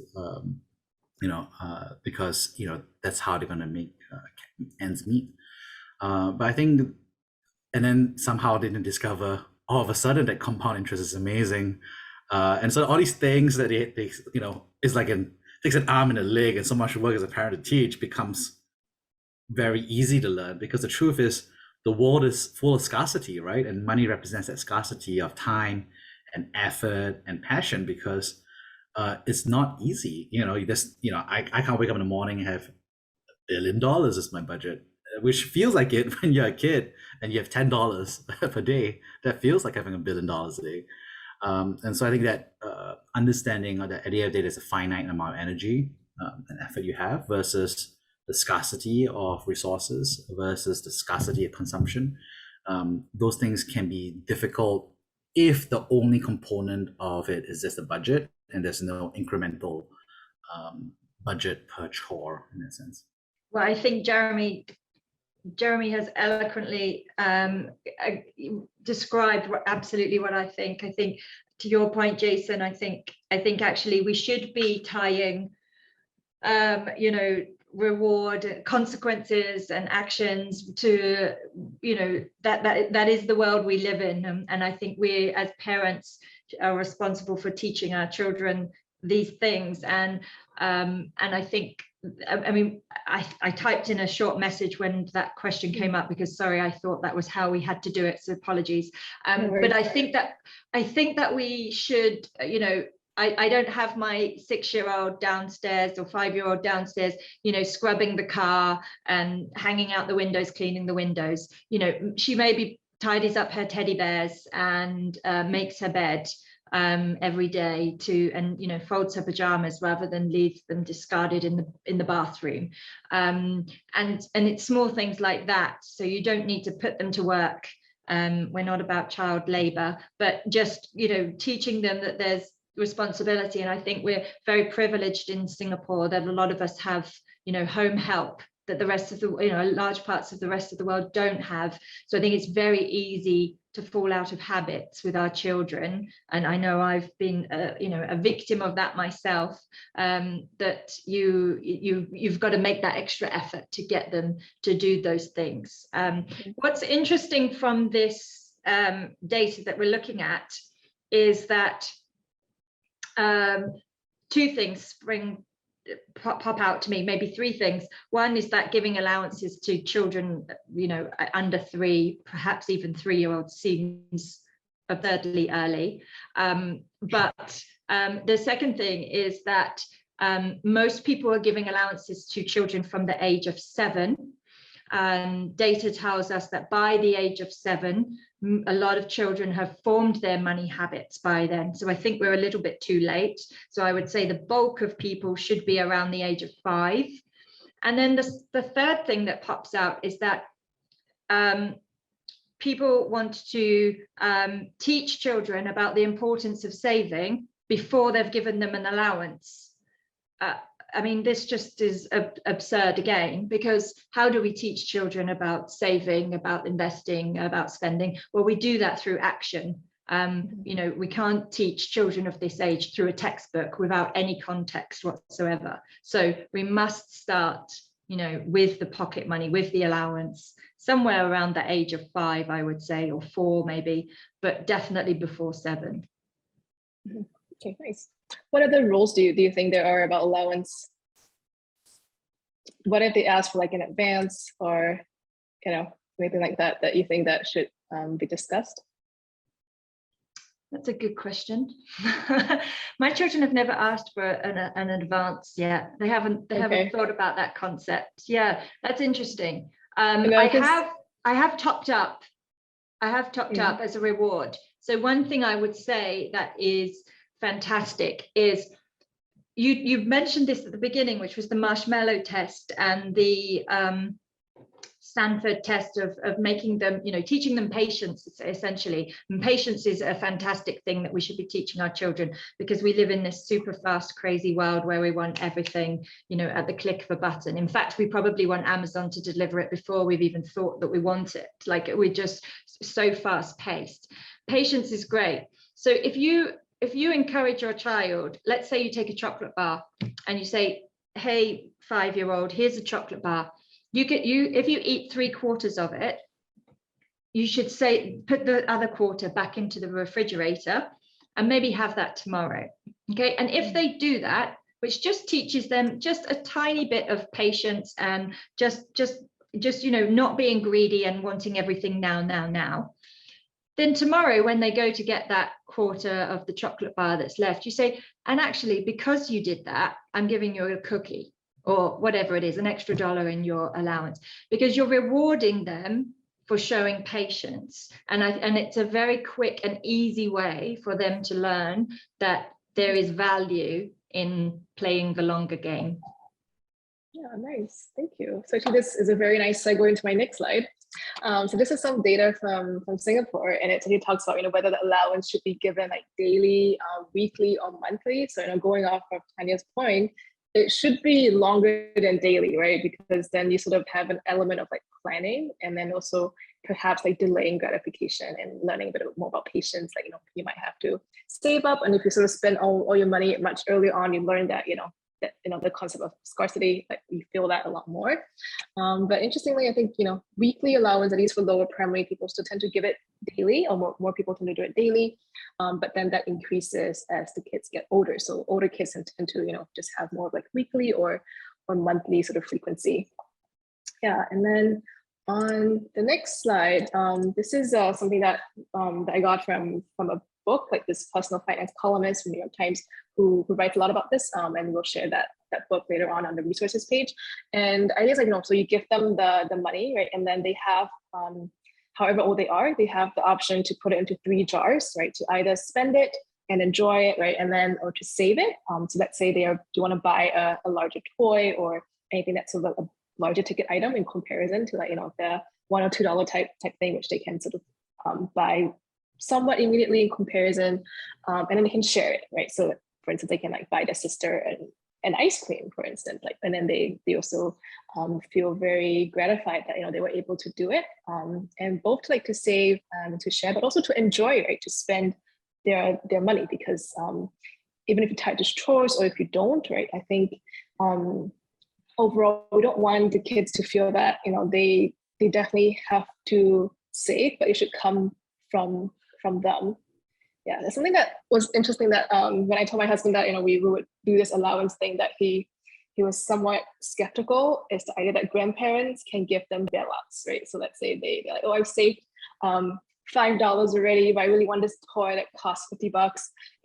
because that's how they're gonna make ends meet. But I think, and then somehow they didn't discover all of a sudden that compound interest is amazing. And so all these things that they it's like takes an arm and a leg and so much work as a parent to teach, becomes very easy to learn, because the truth is the world is full of scarcity, right? And money represents that scarcity of time and effort and passion, because it's not easy. I can't wake up in the morning and have $1 billion as my budget, which feels like it when you're a kid and you have $10 per day. That feels like having $1 billion a day. And so I think that understanding that at the end of the day, there's a finite amount of energy and effort you have versus the scarcity of resources versus the scarcity of consumption. Those things can be difficult if the only component of it is just the budget and there's no incremental budget per chore in that sense. Well, I think Jeremy has eloquently described absolutely what I think. I think, to your point, Jason, I think actually we should be tying, reward, consequences, and actions to, that is the world we live in, and I think we as parents are responsible for teaching our children these things. And I think, I typed in a short message when that question came up, because sorry, I thought that was how we had to do it, so apologies. But I think that we should, I don't have my 6-year-old downstairs or 5-year-old downstairs, scrubbing the car and hanging out the windows, cleaning the windows. She maybe tidies up her teddy bears and makes her bed every day and folds her pajamas rather than leave them discarded in the bathroom, and it's small things like that. So you don't need to put them to work. We're not about child labor, but just teaching them that there's responsibility. And I think we're very privileged in Singapore that a lot of us have home help that the rest of the large parts of the rest of the world don't have. So I think it's very easy to fall out of habits with our children, and I know I've been a victim of that myself, that you've got to make that extra effort to get them to do those things. What's interesting from this data that we're looking at is that two things pop out to me, maybe three things. One is that giving allowances to children, under 3, perhaps even 3-year-olds, seems absurdly early. But the second thing is that most people are giving allowances to children from the age of 7. And data tells us that by the age of 7, a lot of children have formed their money habits by then. So I think we're a little bit too late. So I would say the bulk of people should be around the age of 5. And then the third thing that pops out is that people want to teach children about the importance of saving before they've given them an allowance. I mean, this just is absurd again, because how do we teach children about saving, about investing, about spending? Well, we do that through action. We can't teach children of this age through a textbook without any context whatsoever. So we must start, with the pocket money, with the allowance, somewhere around the age of 5, I would say, or 4 maybe, but definitely before 7. Okay, nice. What other rules do you think there are about allowance? What if they ask for like an advance or, anything like that you think that should be discussed? That's a good question. My children have never asked for an advance yet. They haven't thought about that concept. Yeah, that's interesting. I have topped up. As a reward. So one thing I would say that is fantastic is you've mentioned this at the beginning, which was the marshmallow test and the Stanford test of making them, teaching them patience, essentially. And patience is a fantastic thing that we should be teaching our children, because we live in this super fast, crazy world where we want everything, at the click of a button. In fact, we probably want Amazon to deliver it before we've even thought that we want it. Like, we're just so fast paced. Patience is great. So if you encourage your child, let's say you take a chocolate bar and you say, hey, 5-year-old, here's a chocolate bar. If you eat 3/4 of it, you should say, put the other quarter back into the refrigerator and maybe have that tomorrow. Okay. And if they do that, which just teaches them just a tiny bit of patience and just not being greedy and wanting everything now. Then tomorrow, when they go to get that quarter of the chocolate bar that's left, you say, and actually, because you did that, I'm giving you a cookie or whatever it is, an extra $1 in your allowance, because you're rewarding them for showing patience. And it's a very quick and easy way for them to learn that there is value in playing the longer game. Yeah, nice. Thank you. So actually, this is a very nice segue into my next slide. So this is some data from Singapore, and it talks about whether the allowance should be given like daily, weekly, or monthly. So going off of Tanya's point, it should be longer than daily, right? Because then you sort of have an element of like planning, and then also perhaps like delaying gratification and learning a bit more about patience. Like you might have to save up, and if you sort of spend all your money much earlier on, you learn that the concept of scarcity, like you feel that a lot more. But interestingly, I think weekly allowance, at least for lower primary people, still tend to give it daily, or more people tend to do it daily. But then that increases as the kids get older. So older kids tend to just have more of like weekly or monthly sort of frequency. Yeah, and then on the next slide, this is something that I got from a book, like this personal finance columnist from New York Times who writes a lot about this, and we'll share that book later on the resources page. And I guess so you give them the money, right? And then they have, however old they are, they have the option to put it into 3 jars, right? To either spend it and enjoy it, right? And then, or to save it. So let's say do want to buy a larger toy or anything that's sort of a larger ticket item in comparison to like, the $1 or $2 type thing, which they can sort of buy somewhat immediately in comparison, and then they can share it, right? So for instance, they can like buy their sister an ice cream, for instance, like, and then they also feel very gratified that, you know, they were able to do it, and both to save and to share, but also to enjoy, right, to spend their money, because even if you tie it to chores or if you don't, right, I think overall we don't want the kids to feel that, you know, they definitely have to save, but it should come from them. Yeah, that's something that was interesting, that when I told my husband that, you know, we would do this allowance thing, that he was somewhat skeptical, is the idea that grandparents can give them bailouts, right? So let's say they're like, oh, I've saved $5 already, but I really want this toy that costs $50.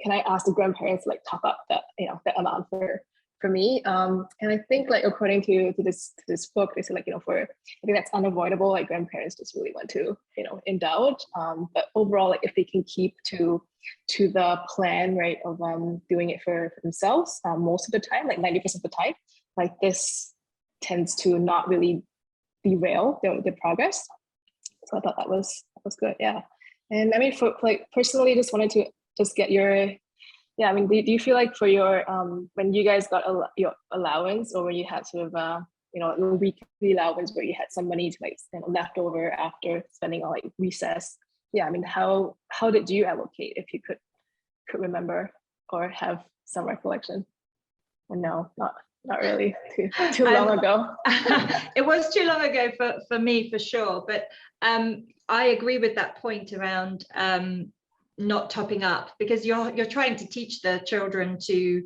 Can I ask the grandparents to like top up that, you know, that amount for me? And I think, like, according to this book, they say, like, you know, I think that's unavoidable. Like, grandparents just really want to, you know, indulge. But overall, like, if they can keep to the plan, right, of doing it for themselves, most of the time, like 90% of the time, like, this tends to not really derail their progress. So I thought that was good. Yeah. And I mean, for like personally, just wanted to just get your, yeah, I mean, do you feel like for your when you guys got your allowance, or when you had sort of you know, your weekly allowance where you had some money to, like, you know, left over after spending on, like, recess? Yeah, I mean, how did you allocate, if you could remember or have some recollection? Or no, not really, too long ago. It was too long ago for me, for sure. But I agree with that point around not topping up, because you're trying to teach the children to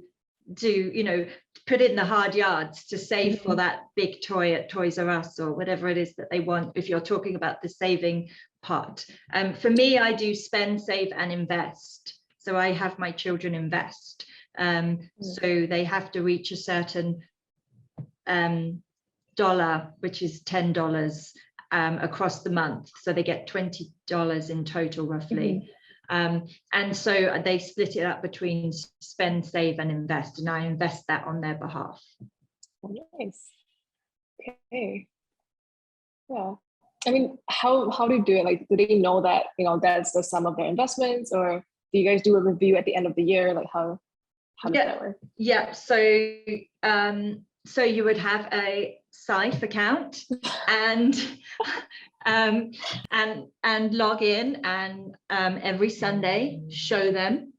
you know, put in the hard yards to save for that big toy at Toys R Us or whatever it is that they want, if you're talking about the saving part. For me, I do spend, save and invest. So I have my children invest. So they have to reach a certain dollar, which is $10 across the month. So they get $20 in total, roughly. And so they split it up between spend, save and invest, and I invest that on their behalf. Nice. Okay. Yeah. I mean, how do you do it? Like, do they know that, you know, that's the sum of their investments, or do you guys do a review at the end of the year? Like, how does that work? Yeah. So so you would have a Syfe account and log in, and every Sunday show them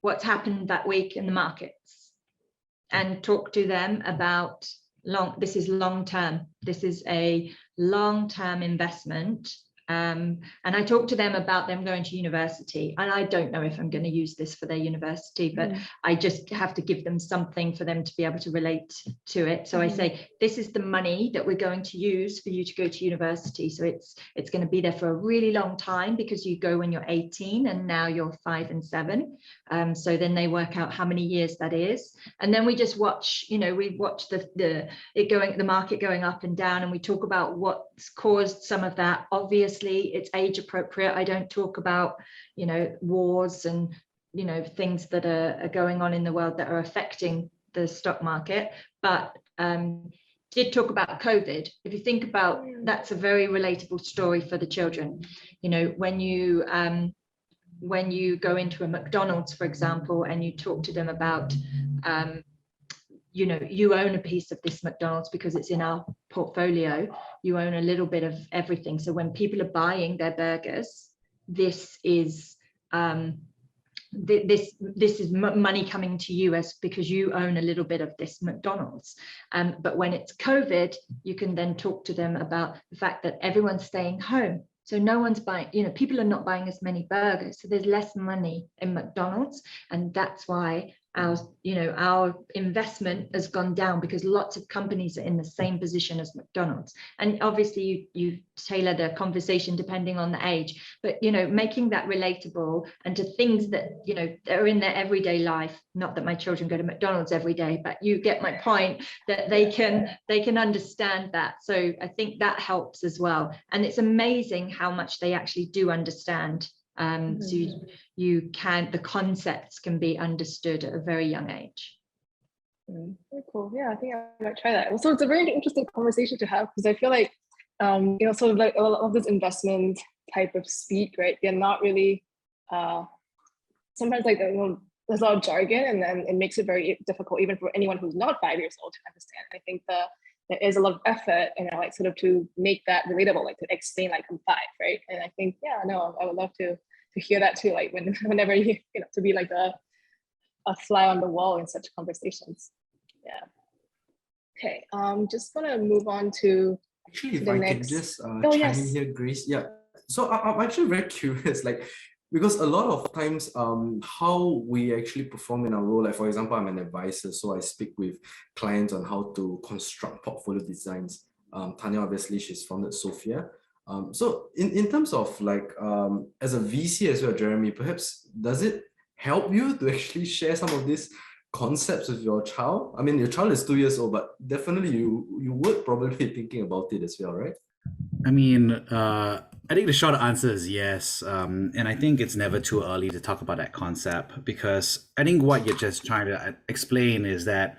what's happened that week in the markets, and talk to them about this is long term. This is a long-term investment. And I talk to them about them going to university, and I don't know if I'm going to use this for their university, but I just have to give them something for them to be able to relate to it. So I say, this is the money that we're going to use for you to go to university. So it's going to be there for a really long time, because you go when you're 18 and now you're 5 and 7. So then they work out how many years that is, and then we just watch, you know, we watch the market going up and down, and we talk about what's caused some of that. Obviously, it's age appropriate. I don't talk about, you know, wars and, you know, things that are going on in the world that are affecting the stock market, but did talk about COVID. If you think about, that's a very relatable story for the children. You know, when you go into a McDonald's, for example, and you talk to them about you know, you own a piece of this McDonald's because it's in our portfolio. You own a little bit of everything. So when people are buying their burgers, this is this is money coming to you because you own a little bit of this McDonald's. But when it's COVID, you can then talk to them about the fact that everyone's staying home. So no one's buying, you know, people are not buying as many burgers. So there's less money in McDonald's. And that's why our investment has gone down, because lots of companies are in the same position as McDonald's. And obviously you tailor the conversation depending on the age, but, you know, making that relatable and to things that, you know, are in their everyday life. Not that my children go to McDonald's every day, but you get my point, that they can understand that. So I think that helps as well. And it's amazing how much they actually do understand. So the concepts can be understood at a very young age. Very cool. Yeah, I think I might try that. So it's a very interesting conversation to have, because I feel like you know, sort of like a lot of this investment type of speak, right? They're not really sometimes, like, you know, there's a lot of jargon, and then it makes it very difficult even for anyone who's not 5 years old to understand. I think there is a lot of effort, like sort of to make that relatable, like to explain like I'm 5, right? And I think, yeah, no, I would love to hear that too, like whenever you know, to be like a fly on the wall in such conversations. Yeah. Okay, just gonna move on to actually, if the I next. can just Oh, chime yes. in here, Grace. Yeah. So I'm actually very curious, like, because a lot of times how we actually perform in our role, like for example, I'm an advisor, so I speak with clients on how to construct portfolio designs. Tanya, obviously, she's founded Sophia. So in terms of like as a VC as well, Jeremy, perhaps does it help you to actually share some of these concepts with your child? I mean, your child is 2 years old, but definitely you would probably be thinking about it as well, right? I mean, I think the short answer is yes. And I think it's never too early to talk about that concept, because I think what you're just trying to explain is that,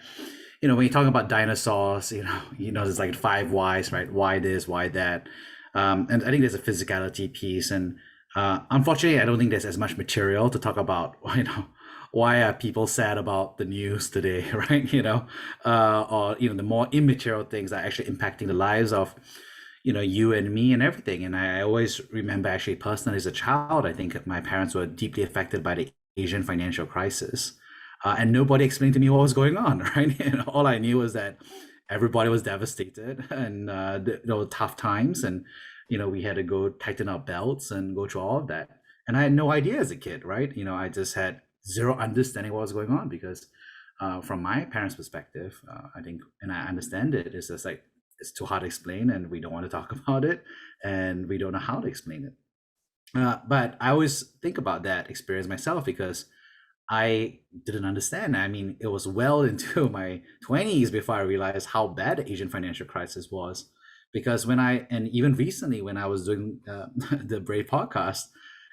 when you're talking about dinosaurs, there's like 5 whys, right? Why this, why that? And I think there's a physicality piece. And unfortunately, I don't think there's as much material to talk about, why are people sad about the news today, right? Or, the more immaterial things that are actually impacting the lives of, you and me and everything. And I always remember, actually personally as a child, I think my parents were deeply affected by the Asian financial crisis. And nobody explained to me what was going on, right? And all I knew was that everybody was devastated, and there were tough times, and we had to go tighten our belts and go through all of that. And I had no idea as a kid, right? I just had zero understanding what was going on, because from my parents' perspective, I think, and I understand it, it's just like, it's too hard to explain, and we don't want to talk about it, and we don't know how to explain it. But I always think about that experience myself, because I didn't understand. I mean, it was well into my 20s before I realized how bad the Asian financial crisis was. Because and even recently when I was doing the Brave podcast,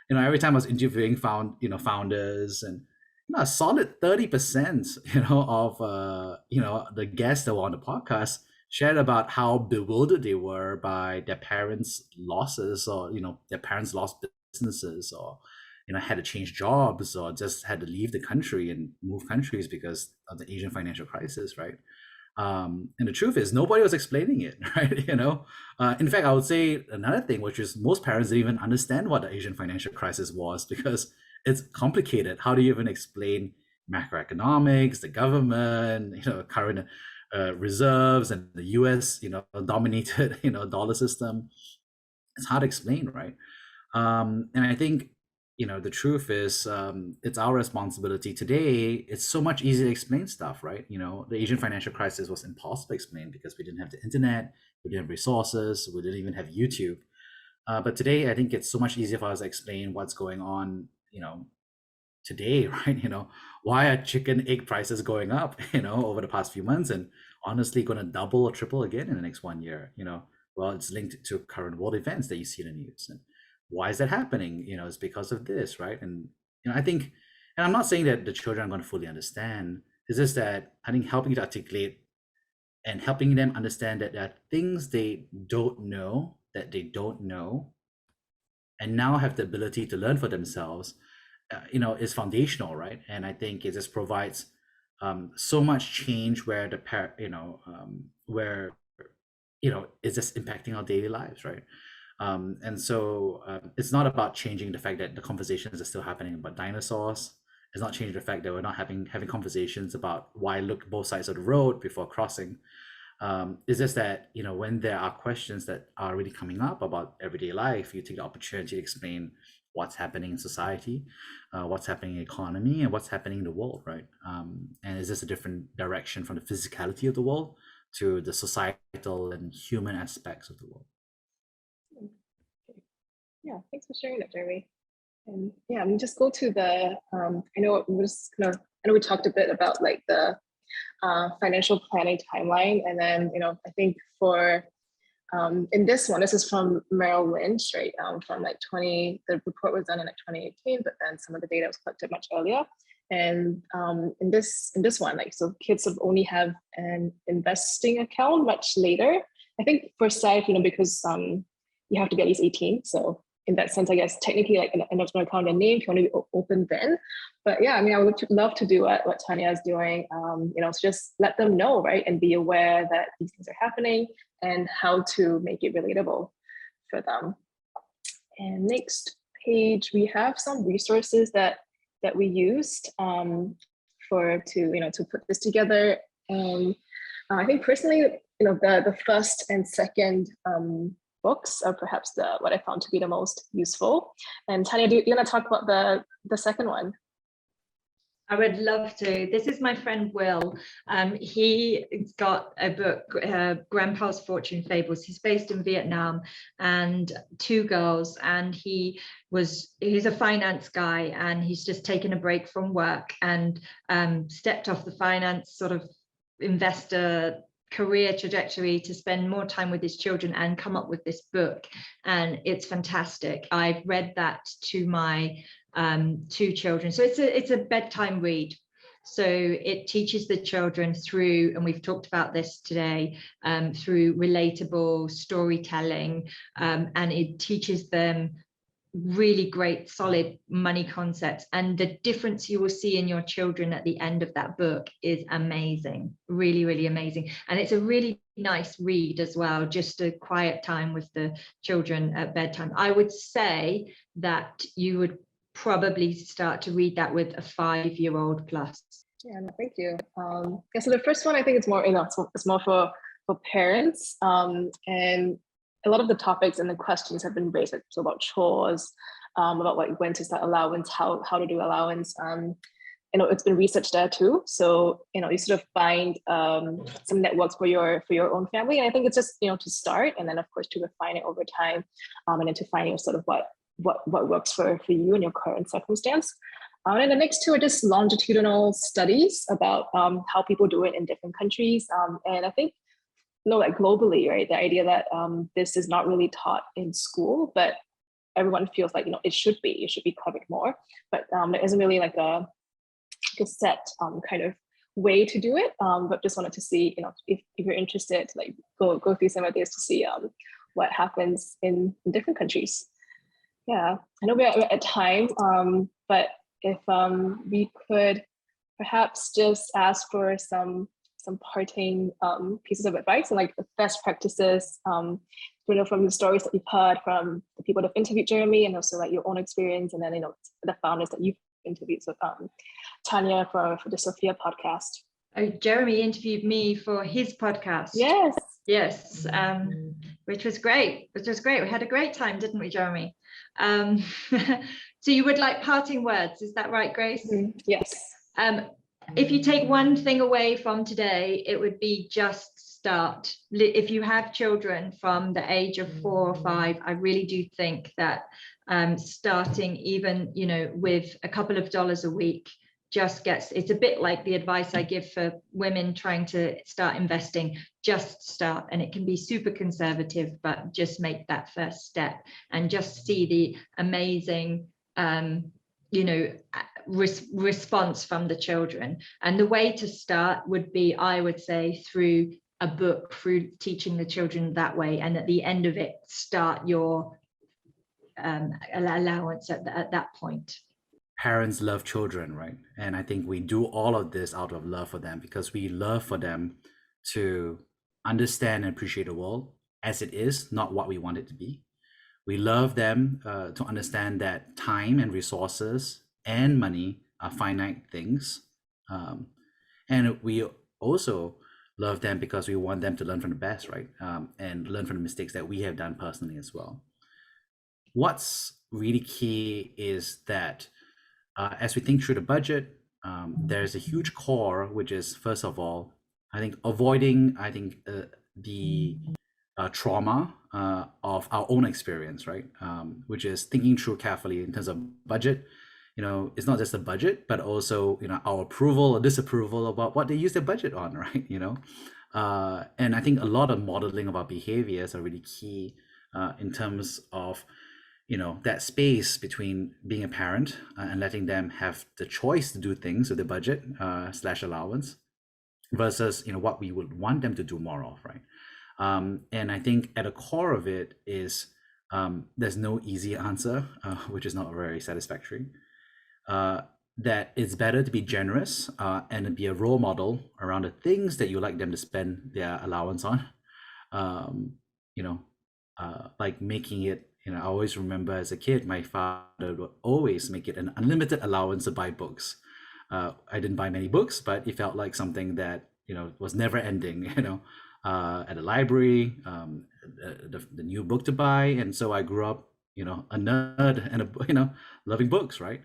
every time I was interviewing founders, and a solid 30%, of the guests that were on the podcast shared about how bewildered they were by their parents' losses, or their parents lost businesses, or had to change jobs, or just had to leave the country and move countries because of the Asian financial crisis, right? And the truth is, nobody was explaining it, right? In fact, I would say another thing, which is most parents didn't even understand what the Asian financial crisis was, because it's complicated. How do you even explain macroeconomics, the government, current reserves, and the US, dominated, dollar system? It's hard to explain, right? And I think, the truth is, it's our responsibility today. It's so much easier to explain stuff, right? The Asian financial crisis was impossible to explain because we didn't have the internet, we didn't have resources, we didn't even have YouTube. But today, I think it's so much easier for us to explain what's going on, today, right? Why are chicken egg prices going up, over the past few months, and honestly going to double or triple again in the next 1 year? Well, it's linked to current world events that you see in the news. And why is that happening? It's because of this, right? And I think, and I'm not saying that the children are going to fully understand. It's just that I think helping to articulate and helping them understand that there are things they don't know, and now have the ability to learn for themselves, is foundational, right? And I think it just provides so much change where it's just impacting our daily lives, right? And so it's not about changing the fact that the conversations are still happening about dinosaurs. It's not changing the fact that we're not having conversations about why look both sides of the road before crossing. It's just that, when there are questions that are really coming up about everyday life, you take the opportunity to explain what's happening in society, what's happening in the economy, and what's happening in the world, right? And is this a different direction from the physicality of the world to the societal and human aspects of the world? Yeah, thanks for sharing that, Jeremy. And yeah, I mean, just go to the, I know we talked a bit about like the financial planning timeline. And then, I think for, in this one, this is from Merrill Lynch, right? From like the report was done in like 2018, but then some of the data was collected much earlier. And in this one, like, so kids have only have an investing account much later. I think for Syfe, because you have to be at least 18. So in that sense, I guess technically like an investment account and name if you want to be open then. But yeah, I mean, I would love to do what Tanya is doing, you know, so just let them know, right? And be aware that these things are happening and how to make it relatable for them. And next page, we have some resources that we used to put this together. And I think personally, you know, the first and second books are perhaps what I found to be the most useful. And Tanya, do you want to talk about the second one? I would love to. This is my friend Will. He's got a book, Grandpa's Fortune Fables. He's based in Vietnam and 2 girls, and he's a finance guy, and he's just taken a break from work and stepped off the finance sort of investor career trajectory to spend more time with his children and come up with this book, and it's fantastic. I've read that to my 2 children, so it's a bedtime read, so it teaches the children through, and we've talked about this today, through relatable storytelling, and it teaches them really great solid money concepts, and the difference you will see in your children at the end of that book is amazing, really, really amazing. And it's a really nice read as well, just a quiet time with the children at bedtime. I would say that you would probably start to read that with a 5-year-old plus. Yeah, no, thank you. Yeah, so the first one, I think it's more, you know, it's more for parents, and a lot of the topics and the questions have been raised, like, so about chores, about like when to start allowance, how to do allowance. You know, it's been researched there too. So, you know, you sort of find some networks for your own family. And I think it's just, you know, to start, and then of course to refine it over time, and then to find your sort of what works for you and your current circumstance. And the next 2 are just longitudinal studies about how people do it in different countries. And I think, you know, like globally, right, the idea that this is not really taught in school, but everyone feels like, you know, it should be covered more, but there isn't really like a set kind of way to do it. But just wanted to see, you know, if you're interested, like go through some of this to see what happens in different countries. Yeah, I know we're at time, but if we could perhaps just ask for some parting pieces of advice and like the best practices, you know, from the stories that you've heard from the people that have interviewed Jeremy, and also like your own experience, and then, you know, the founders that you've interviewed. So Tanya for the Sophia podcast. Oh, Jeremy interviewed me for his podcast. Yes, which was great. We had a great time, didn't we, Jeremy? So you would like parting words, is that right, Grace? Yes. If you take one thing away from today, it would be just start. If you have children from the age of 4 or 5, I really do think that starting even, you know, with a couple of dollars a week just it's a bit like the advice I give for women trying to start investing. Just start, and it can be super conservative, but just make that first step and just see the amazing you know, response from the children. And the way to start would be, I would say, through a book, through teaching the children that way, and at the end of it, start your allowance at that point. Parents love children, right? And I think we do all of this out of love for them, because we love for them to understand and appreciate the world as it is, not what we want it to be. We love them to understand that time and resources and money are finite things. And we also love them because we want them to learn from the best, right? And learn from the mistakes that we have done personally as well. What's really key is that as we think through the budget, there's a huge core, which is, first of all, I think avoiding, the trauma of our own experience, right? Which is thinking through carefully in terms of budget. You know, it's not just a budget, but also, you know, our approval or disapproval about what they use their budget on, right? You know, and I think a lot of modeling of our behaviors are really key in terms of, you know, that space between being a parent and letting them have the choice to do things with the budget / allowance versus, you know, what we would want them to do more of, right? And I think at the core of it is there's no easy answer, which is not very satisfactory. That it's better to be generous and be a role model around the things that you like them to spend their allowance on. Like making it, I always remember as a kid, my father would always make it an unlimited allowance to buy books. I didn't buy many books, but it felt like something that, was never ending, at a library, the new book to buy. And so I grew up, a nerd and, loving books, right?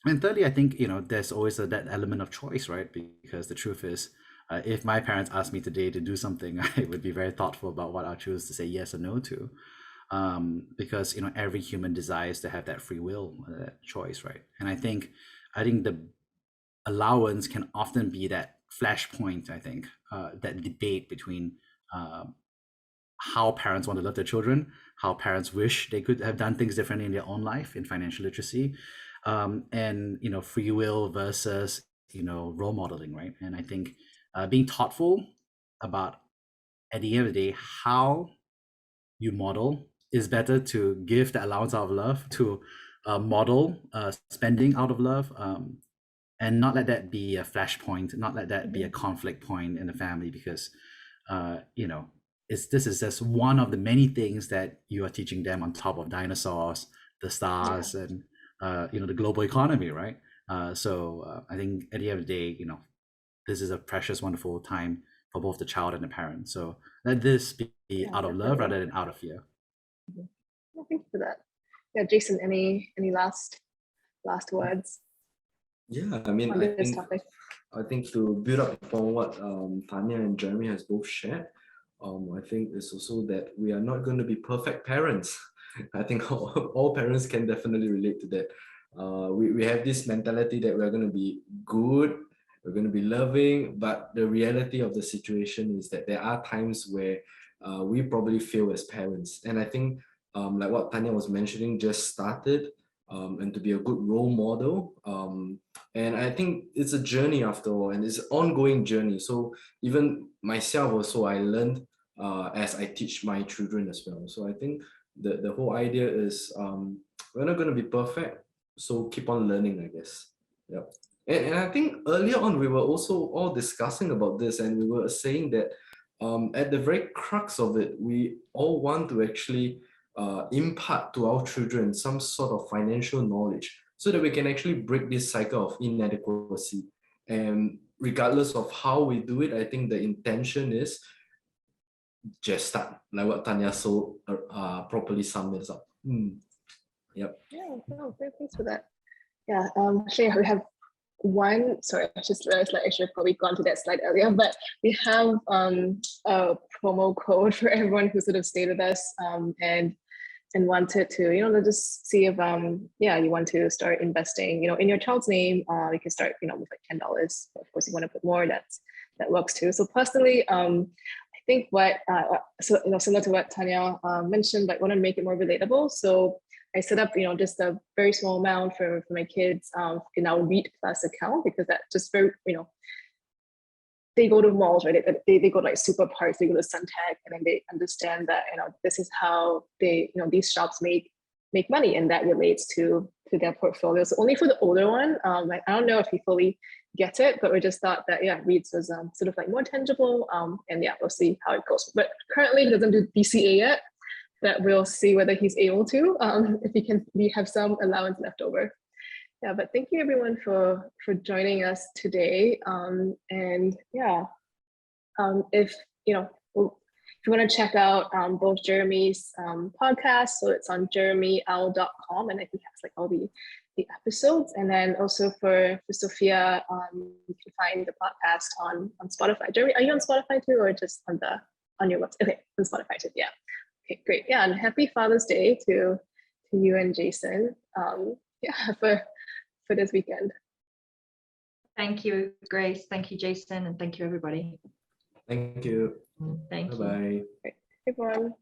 And thirdly, I think, there's always that element of choice, right? Because the truth is, if my parents asked me today to do something, I would be very thoughtful about what I choose to say yes or no to. Because, every human desires to have that free will, that choice, right? And I think the allowance can often be that flashpoint, I think, that debate between how parents want to love their children, how parents wish they could have done things differently in their own life in financial literacy, and free will versus role modeling, right? And I think being thoughtful about, at the end of the day, how you model is better to give the allowance out of love, to model spending out of love, and not let that be a flashpoint, not let that be a conflict point in the family, because this is just one of the many things that you are teaching them on top of dinosaurs, the stars, and the global economy, right? So I think at the end of the day, this is a precious, wonderful time for both the child and the parent. So let this be out of love rather than out of fear. Well, thank you for that. Yeah, Jason, any last words? Yeah, I mean, I think to build up upon what Tanya and Jeremy has both shared, I think it's also that we are not going to be perfect parents. I think all parents can definitely relate to that. We have this mentality that we're going to be good, we're going to be loving, but the reality of the situation is that there are times where we probably fail as parents. And I think like what Tanya was mentioning, just started, and to be a good role model. And I think it's a journey after all, and it's an ongoing journey. So even myself also, I learned as I teach my children as well. So I think the whole idea is we're not going to be perfect, so keep on learning, I guess. Yeah. And I think earlier on we were also all discussing about this, and we were saying that at the very crux of it, we all want to actually impart to our children some sort of financial knowledge so that we can actually break this cycle of inadequacy. And regardless of how we do it, I think the intention is just start, like what Tanya so properly summed this up. Yep. Yeah, no, thanks for that. Yeah, actually we have one, sorry, I just realized I should have probably gone to that slide earlier, but we have a promo code for everyone who sort of stayed with us and wanted to, just see if you want to start investing, in your child's name. You can start, with like $10. Of course, you want to put more, that works too. So personally, I think what similar to what Tanya mentioned, like want to make it more relatable. So I set up, just a very small amount for my kids in our REIT Plus account, because that's just very, they go to malls, right? They go to like super parks, they go to Suntec, and then they understand that, this is how they, these shops make money, and that relates to their portfolio. So only for the older one, like I don't know if he fully gets it, but we just thought that REITs was sort of like more tangible, and we'll see how it goes. But currently he doesn't do DCA yet. That we'll see whether he's able to, if he can, we have some allowance left over. Yeah, but thank you everyone for joining us today. And yeah, if you want to check out both Jeremy's podcast, so it's on jeremyowl.com, and I think it has like all the episodes. And then also for Sophia, you can find the podcast on Spotify. Jeremy, are you on Spotify too, or just on your website? Okay, on Spotify too. Yeah. Okay, great. Yeah, and happy Father's Day to you and Jason. For this weekend. Thank you, Grace. Thank you, Jason, and thank you, everybody. Thank you. Thank you. Bye-bye. Great. Everyone.